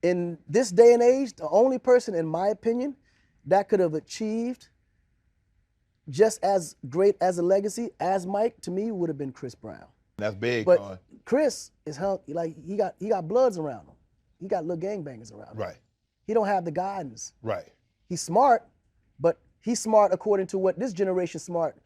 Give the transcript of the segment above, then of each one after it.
in this day and age, the only person, in my opinion, that could have achieved just as great as a legacy as Mike, to me, would have been Chris Brown. That's big, But Con. Chris is like he got bloods around him. He got little gangbangers around him. Right. He don't have the guidance. Right. He's smart, but he's smart according to what this generation smart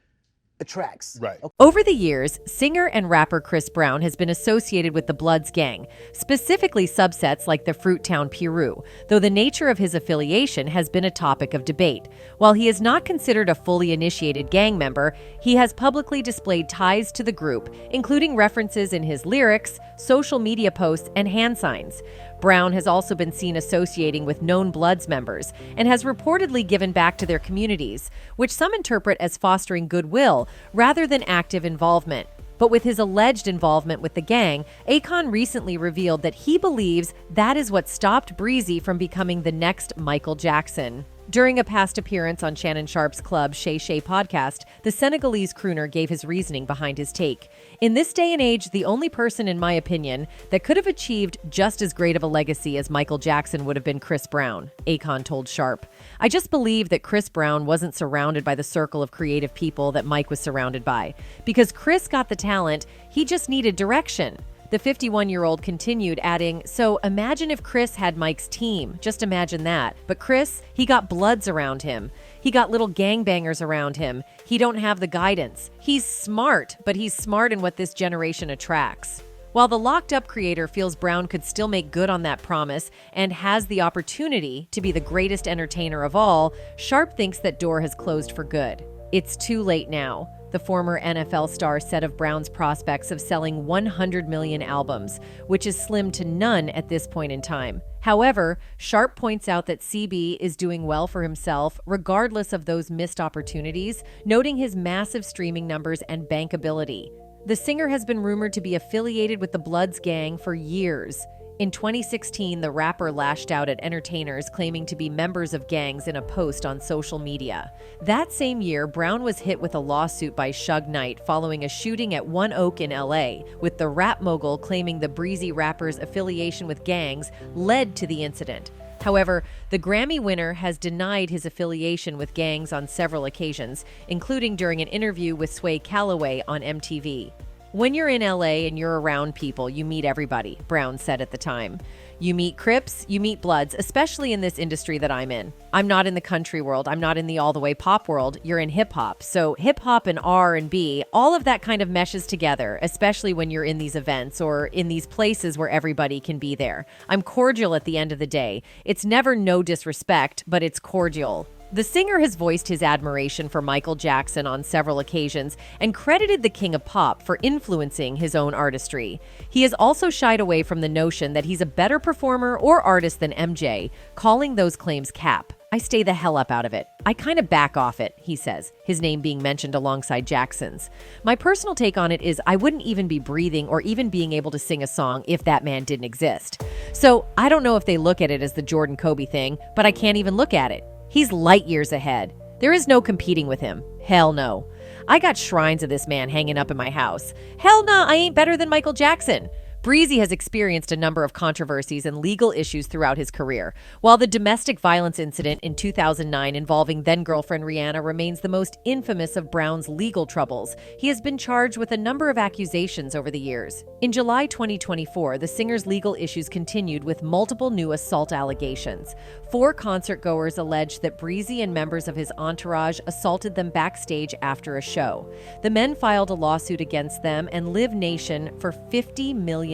attracts. Right. Over the years, singer and rapper Chris Brown has been associated with the Bloods gang, specifically subsets like the Fruittown Piru, though the nature of his affiliation has been a topic of debate. While he is not considered a fully initiated gang member, he has publicly displayed ties to the group, including references in his lyrics, social media posts, and hand signs. Brown has also been seen associating with known Bloods members and has reportedly given back to their communities, which some interpret as fostering goodwill rather than active involvement. But with his alleged involvement with the gang, Akon recently revealed that he believes that is what stopped Breezy from becoming the next Michael Jackson. During a past appearance on Shannon Sharpe's Club Shay Shay podcast, the Senegalese crooner gave his reasoning behind his take. In this day and age, the only person, in my opinion, that could have achieved just as great of a legacy as Michael Jackson would have been Chris Brown, Akon told Sharpe. I just believe that Chris Brown wasn't surrounded by the circle of creative people that Mike was surrounded by. Because Chris got the talent, he just needed direction. The 51-year-old continued, adding, "So imagine if Chris had Mike's team. Just imagine that. But Chris, he got Bloods around him. He got little gangbangers around him. He don't have the guidance. He's smart, but he's smart in what this generation attracts." While the Locked Up creator feels Brown could still make good on that promise and has the opportunity to be the greatest entertainer of all, Sharpe thinks that door has closed for good. It's too late now. The former NFL star said of Brown's prospects of selling 100 million albums, which is slim to none at this point in time. However, Sharpe points out that CB is doing well for himself regardless of those missed opportunities, noting his massive streaming numbers and bankability. The singer has been rumored to be affiliated with the Bloods gang for years. In 2016, the rapper lashed out at entertainers claiming to be members of gangs in a post on social media. That same year, Brown was hit with a lawsuit by Suge Knight following a shooting at One Oak in LA, with the rap mogul claiming the Breezy rapper's affiliation with gangs led to the incident. However, the Grammy winner has denied his affiliation with gangs on several occasions, including during an interview with Sway Calloway on MTV. "When you're in LA and you're around people, you meet everybody," Brown said at the time. "You meet Crips, you meet Bloods, especially in this industry that I'm in. I'm not in the country world. I'm not in the all-the-way pop world. You're in hip-hop. So hip-hop and R&B, all of that kind of meshes together, especially when you're in these events or in these places where everybody can be there. I'm cordial at the end of the day. It's never no disrespect, but it's cordial." The singer has voiced his admiration for Michael Jackson on several occasions and credited the King of Pop for influencing his own artistry. He has also shied away from the notion that he's a better performer or artist than MJ, calling those claims cap. "I stay the hell up out of it. I kind of back off it," he says, his name being mentioned alongside Jackson's. "My personal take on it is I wouldn't even be breathing or even being able to sing a song if that man didn't exist. So I don't know if they look at it as the Jordan Kobe thing, but I can't even look at it. He's light years ahead. There is no competing with him. Hell no. I got shrines of this man hanging up in my house. Hell nah, I ain't better than Michael Jackson." Breezy has experienced a number of controversies and legal issues throughout his career. While the domestic violence incident in 2009 involving then-girlfriend Rihanna remains the most infamous of Brown's legal troubles, he has been charged with a number of accusations over the years. In July 2024, the singer's legal issues continued with multiple new assault allegations. 4 concertgoers alleged that Breezy and members of his entourage assaulted them backstage after a show. The men filed a lawsuit against them and Live Nation for $50 million.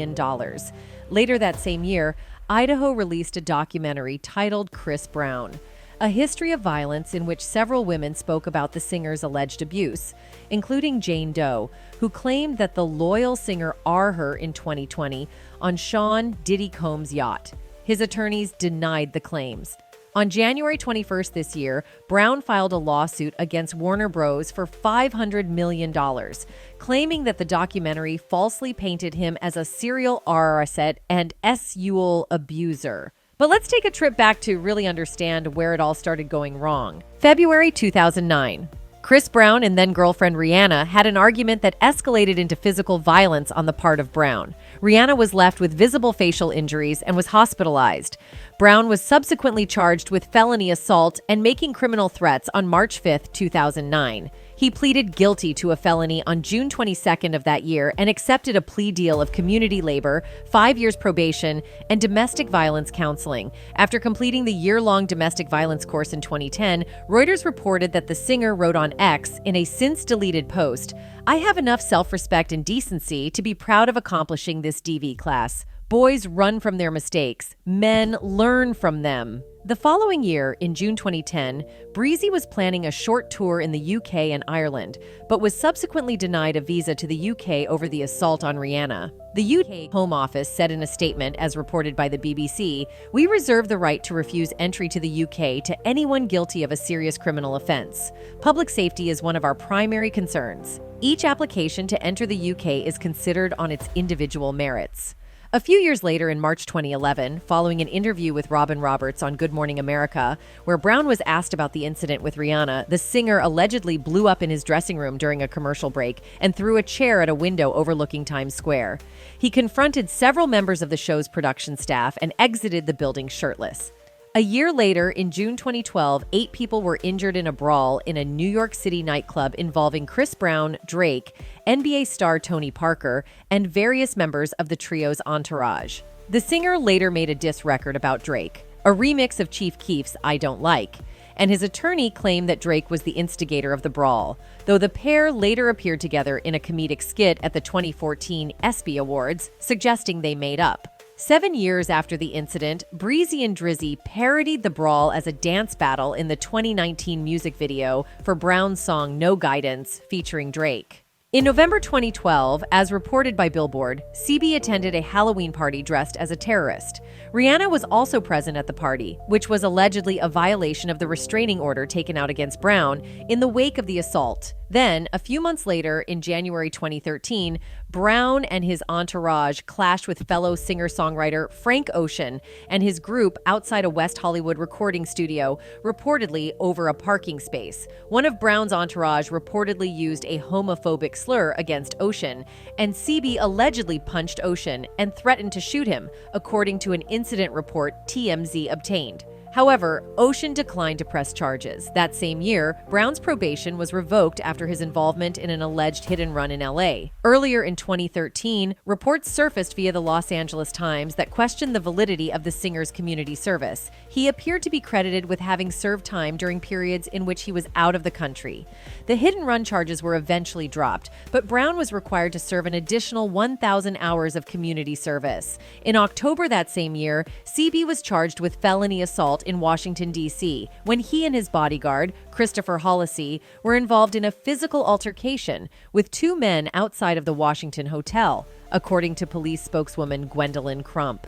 Later that same year, Idaho released a documentary titled Chris Brown, a history of violence in which several women spoke about the singer's alleged abuse, including Jane Doe, who claimed that the loyal singer "R" her in 2020 on Sean Diddy Combs' yacht. His attorneys denied the claims. On January 21st this year, Brown filed a lawsuit against Warner Bros. For $500 million, claiming that the documentary falsely painted him as a serial RSet and sexual abuser. But let's take a trip back to really understand where it all started going wrong. February 2009. Chris Brown and then-girlfriend Rihanna had an argument that escalated into physical violence on the part of Brown. Rihanna was left with visible facial injuries and was hospitalized. Brown was subsequently charged with felony assault and making criminal threats on March 5, 2009. He pleaded guilty to a felony on June 22nd of that year and accepted a plea deal of community labor, 5 years probation, and domestic violence counseling. After completing the year-long domestic violence course in 2010, Reuters reported that the singer wrote on X in a since-deleted post, "I have enough self-respect and decency to be proud of accomplishing this DV class. Boys run from their mistakes. Men learn from them." The following year, in June 2010, Breezy was planning a short tour in the UK and Ireland, but was subsequently denied a visa to the UK over the assault on Rihanna. The UK Home Office said in a statement, as reported by the BBC, "We reserve the right to refuse entry to the UK to anyone guilty of a serious criminal offence. Public safety is one of our primary concerns. Each application to enter the UK is considered on its individual merits." A few years later, in March 2011, following an interview with Robin Roberts on Good Morning America, where Brown was asked about the incident with Rihanna, the singer allegedly blew up in his dressing room during a commercial break and threw a chair at a window overlooking Times Square. He confronted several members of the show's production staff and exited the building shirtless. A year later, in June 2012, 8 people were injured in a brawl in a New York City nightclub involving Chris Brown, Drake, NBA star Tony Parker, and various members of the trio's entourage. The singer later made a diss record about Drake, a remix of Chief Keef's I Don't Like, and his attorney claimed that Drake was the instigator of the brawl, though the pair later appeared together in a comedic skit at the 2014 ESPY Awards, suggesting they made up. 7 years after the incident, Breezy and Drizzy parodied the brawl as a dance battle in the 2019 music video for Brown's song No Guidance, featuring Drake. In November 2012, as reported by Billboard, CB attended a Halloween party dressed as a terrorist. Rihanna was also present at the party, which was allegedly a violation of the restraining order taken out against Brown in the wake of the assault. Then, a few months later, in January 2013, Brown and his entourage clashed with fellow singer-songwriter Frank Ocean and his group outside a West Hollywood recording studio, reportedly over a parking space. One of Brown's entourage reportedly used a homophobic slur against Ocean, and CB allegedly punched Ocean and threatened to shoot him, according to an incident report TMZ obtained. However, Ocean declined to press charges. That same year, Brown's probation was revoked after his involvement in an alleged hit-and-run in LA. Earlier in 2013, reports surfaced via the Los Angeles Times that questioned the validity of the singer's community service. He appeared to be credited with having served time during periods in which he was out of the country. The hit-and-run charges were eventually dropped, but Brown was required to serve an additional 1,000 hours of community service. In October that same year, CB was charged with felony assault in Washington, D.C., when he and his bodyguard, Christopher Hollisey, were involved in a physical altercation with 2 men outside of the Washington hotel, according to police spokeswoman Gwendolyn Crump.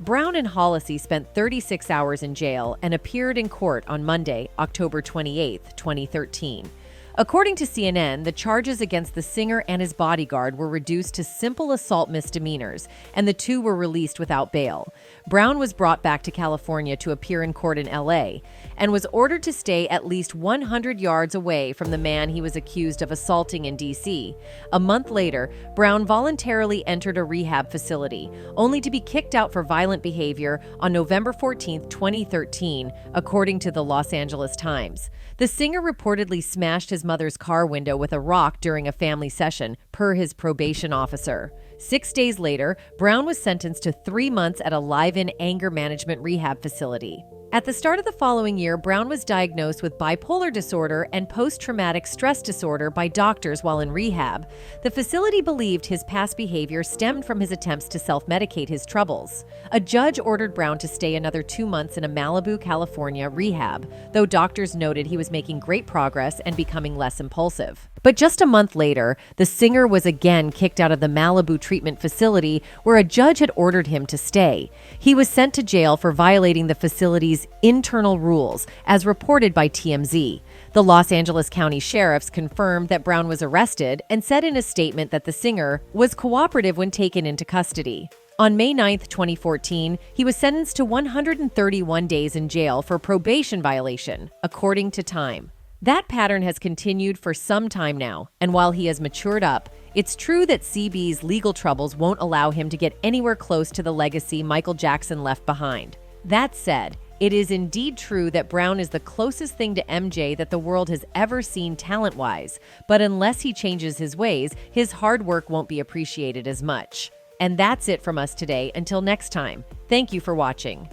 Brown and Hollisey spent 36 hours in jail and appeared in court on Monday, October 28, 2013. According to CNN, the charges against the singer and his bodyguard were reduced to simple assault misdemeanors, and the 2 were released without bail. Brown was brought back to California to appear in court in LA and was ordered to stay at least 100 yards away from the man he was accused of assaulting in D.C. A month later, Brown voluntarily entered a rehab facility, only to be kicked out for violent behavior on November 14, 2013, according to the Los Angeles Times. The singer reportedly smashed his mother's car window with a rock during a family session, per his probation officer. 6 days later, Brown was sentenced to 3 months at a Live-In anger management rehab facility. At the start of the following year, Brown was diagnosed with bipolar disorder and post-traumatic stress disorder by doctors while in rehab. The facility believed his past behavior stemmed from his attempts to self-medicate his troubles. A judge ordered Brown to stay another 2 months in a Malibu, California rehab, though doctors noted he was making great progress and becoming less impulsive. But just a month later, the singer was again kicked out of the Malibu treatment facility where a judge had ordered him to stay. He was sent to jail for violating the facility's internal rules, as reported by TMZ. The Los Angeles County Sheriffs confirmed that Brown was arrested and said in a statement that the singer was cooperative when taken into custody. On May 9, 2014, he was sentenced to 131 days in jail for probation violation, according to Time. That pattern has continued for some time now, and while he has matured up, it's true that CB's legal troubles won't allow him to get anywhere close to the legacy Michael Jackson left behind. That said, it is indeed true that Brown is the closest thing to MJ that the world has ever seen talent-wise, but unless he changes his ways, his hard work won't be appreciated as much. And that's it from us today. Until next time, thank you for watching.